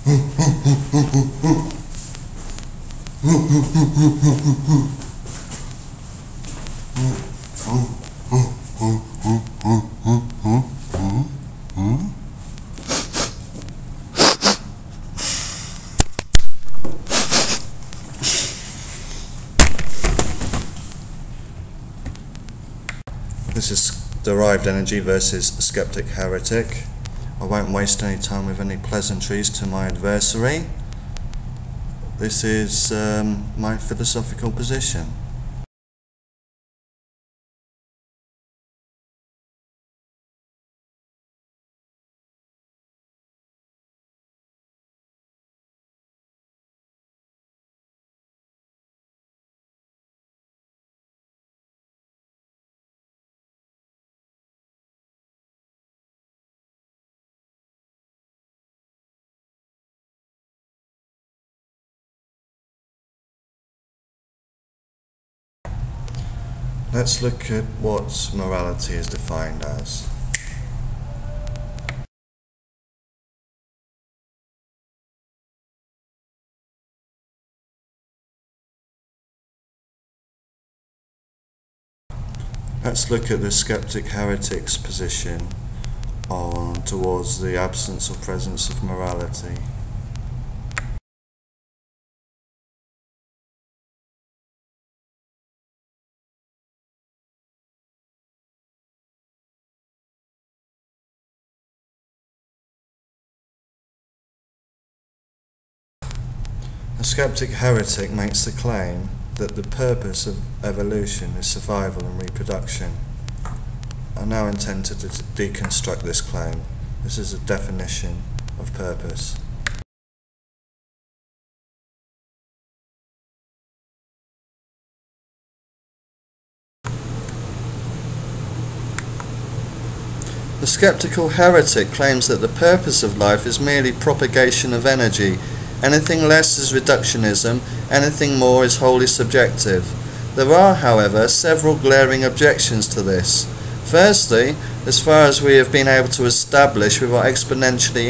This is derived energy versus Sceptic Heretic. I won't waste any time with any pleasantries to my adversary. This is my philosophical position. Let's look at what morality is defined as. Let's look at the Sceptic Heretic's position towards the absence or presence of morality. The Sceptic Heretic makes the claim that the purpose of evolution is survival and reproduction. I now intend to deconstruct this claim. This is a definition of purpose. The Sceptical Heretic claims that the purpose of life is merely propagation of energy. Anything less is reductionism, anything more is wholly subjective. There are, however, several glaring objections to this. Firstly, as far as we have been able to establish with our exponentially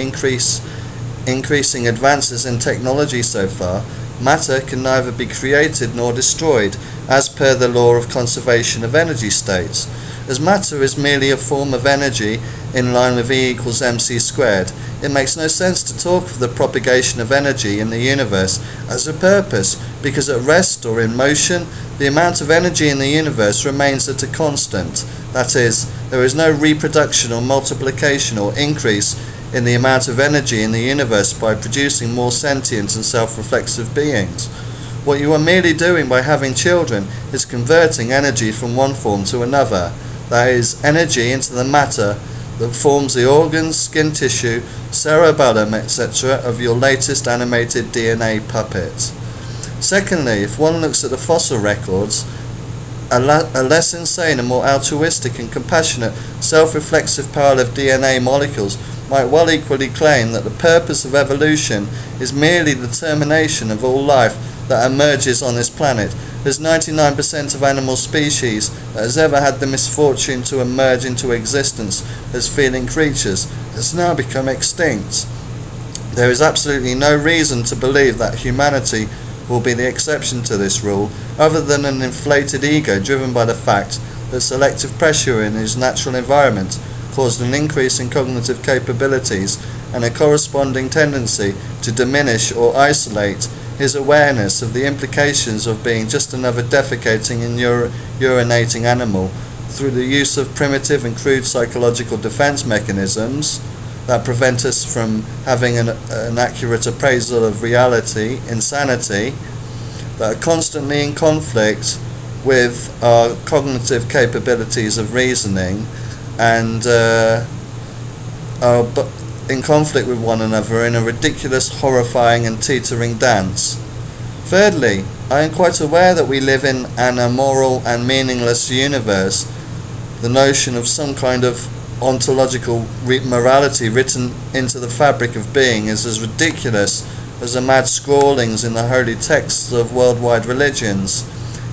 increasing advances in technology so far, matter can neither be created nor destroyed, as per the law of conservation of energy states. As matter is merely a form of energy in line with E equals mc squared, it makes no sense to talk of the propagation of energy in the universe as a purpose, because at rest or in motion, the amount of energy in the universe remains at a constant. That is, there is no reproduction or multiplication or increase in the amount of energy in the universe by producing more sentient and self-reflexive beings. What you are merely doing by having children is converting energy from one form to another, that is, energy into the matter that forms the organs, skin tissue, cerebellum, etc. of your latest animated DNA puppet. Secondly, if one looks at the fossil records, a less insane and more altruistic and compassionate self-reflexive power of DNA molecules might well equally claim that the purpose of evolution is merely the termination of all life that emerges on this planet, as 99% of animal species that has ever had the misfortune to emerge into existence as feeling creatures has now become extinct. There is absolutely no reason to believe that humanity will be the exception to this rule, other than an inflated ego driven by the fact that selective pressure in his natural environment caused an increase in cognitive capabilities and a corresponding tendency to diminish or isolate his awareness of the implications of being just another defecating and urinating animal through the use of primitive and crude psychological defense mechanisms that prevent us from having an accurate appraisal of reality, insanity, that are constantly in conflict with our cognitive capabilities of reasoning and are in conflict with one another in a ridiculous, horrifying and teetering dance. Thirdly, I am quite aware that we live in an immoral and meaningless universe. The notion of some kind of ontological morality written into the fabric of being is as ridiculous as the mad scrawlings in the holy texts of worldwide religions.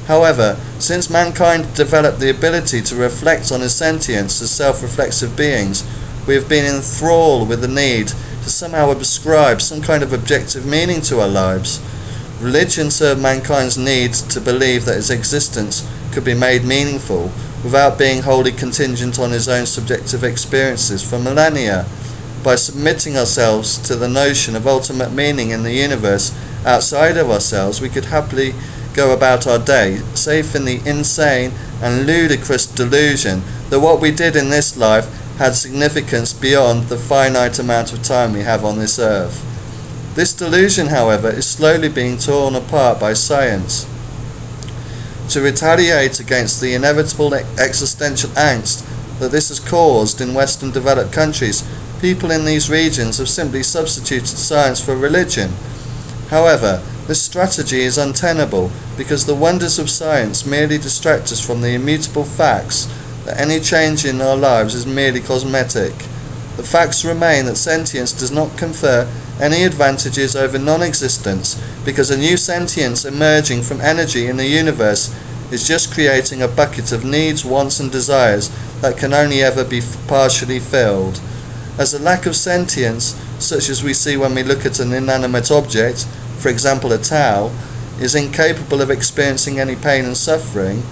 However, since mankind developed the ability to reflect on his sentience as self-reflexive beings, we have been enthralled with the need to somehow ascribe some kind of objective meaning to our lives. Religion served mankind's need to believe that its existence could be made meaningful without being wholly contingent on his own subjective experiences for millennia. By submitting ourselves to the notion of ultimate meaning in the universe outside of ourselves, we could happily go about our day, safe in the insane and ludicrous delusion that what we did in this life had significance beyond the finite amount of time we have on this earth. This delusion, however, is slowly being torn apart by science. To retaliate against the inevitable existential angst that this has caused in Western developed countries, people in these regions have simply substituted science for religion. However, this strategy is untenable because the wonders of science merely distract us from the immutable facts that any change in our lives is merely cosmetic. The facts remain that sentience does not confer any advantages over non-existence because a new sentience emerging from energy in the universe is just creating a bucket of needs, wants and desires that can only ever be partially filled. As a lack of sentience, such as we see when we look at an inanimate object, for example a towel, is incapable of experiencing any pain and suffering,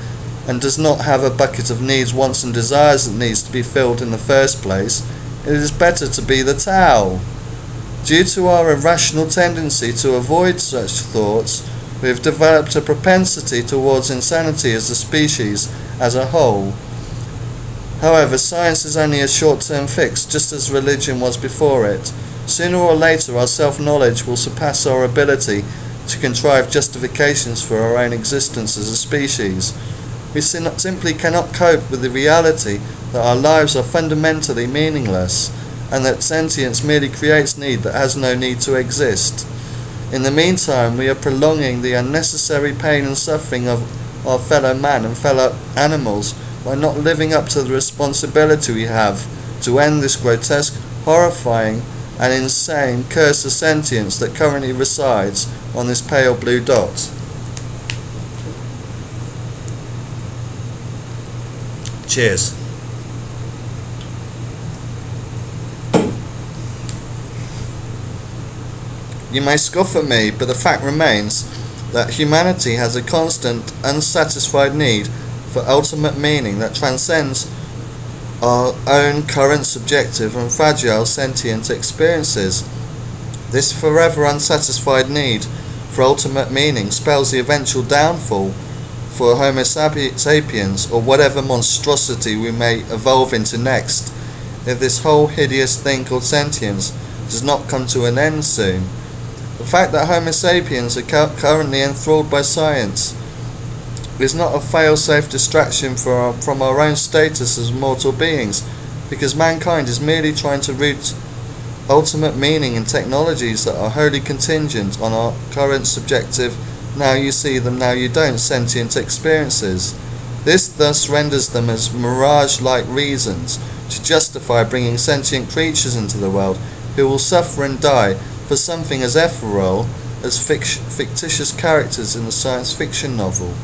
and does not have a bucket of needs, wants and desires that needs to be filled in the first place, it is better to be the towel. Due to our irrational tendency to avoid such thoughts, we have developed a propensity towards insanity as a species as a whole. However, science is only a short-term fix, just as religion was before it. Sooner or later, our self-knowledge will surpass our ability to contrive justifications for our own existence as a species. We simply cannot cope with the reality that our lives are fundamentally meaningless, and that sentience merely creates need that has no need to exist. In the meantime, we are prolonging the unnecessary pain and suffering of our fellow man and fellow animals by not living up to the responsibility we have to end this grotesque, horrifying and insane curse of sentience that currently resides on this pale blue dot. Cheers. You may scoff at me, but the fact remains that humanity has a constant, unsatisfied need for ultimate meaning that transcends our own current subjective and fragile sentient experiences. This forever unsatisfied need for ultimate meaning spells the eventual downfall for Homo sapiens, or whatever monstrosity we may evolve into next, if this whole hideous thing called sentience does not come to an end soon. The fact that Homo sapiens are currently enthralled by science is not a fail-safe distraction from our own status as mortal beings, because mankind is merely trying to root ultimate meaning in technologies that are wholly contingent on our current subjective, now you see them, now you don't, sentient experiences. This thus renders them as mirage-like reasons to justify bringing sentient creatures into the world who will suffer and die for something as ephemeral as fictitious characters in a science fiction novel.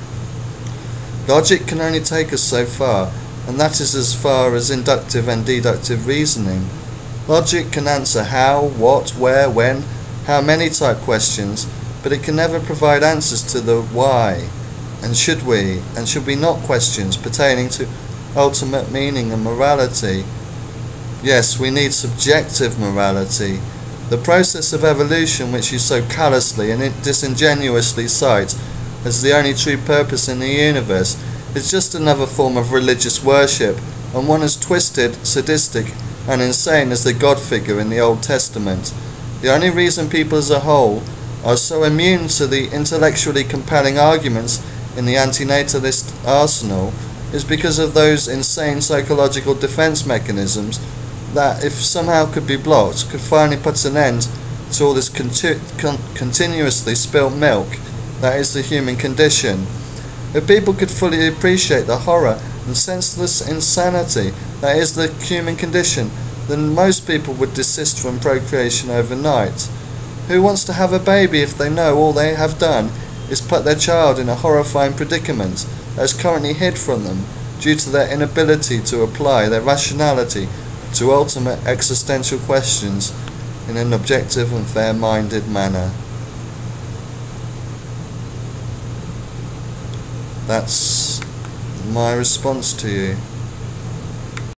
Logic can only take us so far, and that is as far as inductive and deductive reasoning. Logic can answer how, what, where, when, how many type questions, but it can never provide answers to the why, and should we not questions pertaining to ultimate meaning and morality. Yes, we need subjective morality. The process of evolution, which you so callously and disingenuously cite as the only true purpose in the universe, is just another form of religious worship, and one as twisted, sadistic and insane as the God figure in the Old Testament. The only reason people as a whole are so immune to the intellectually compelling arguments in the antinatalist arsenal is because of those insane psychological defense mechanisms that, if somehow could be blocked, could finally put an end to all this continuously spilt milk that is the human condition. If people could fully appreciate the horror and senseless insanity that is the human condition, then most people would desist from procreation overnight. Who wants to have a baby if they know all they have done is put their child in a horrifying predicament that is currently hid from them due to their inability to apply their rationality to ultimate existential questions? in an objective and fair-minded manner. That's my response to you.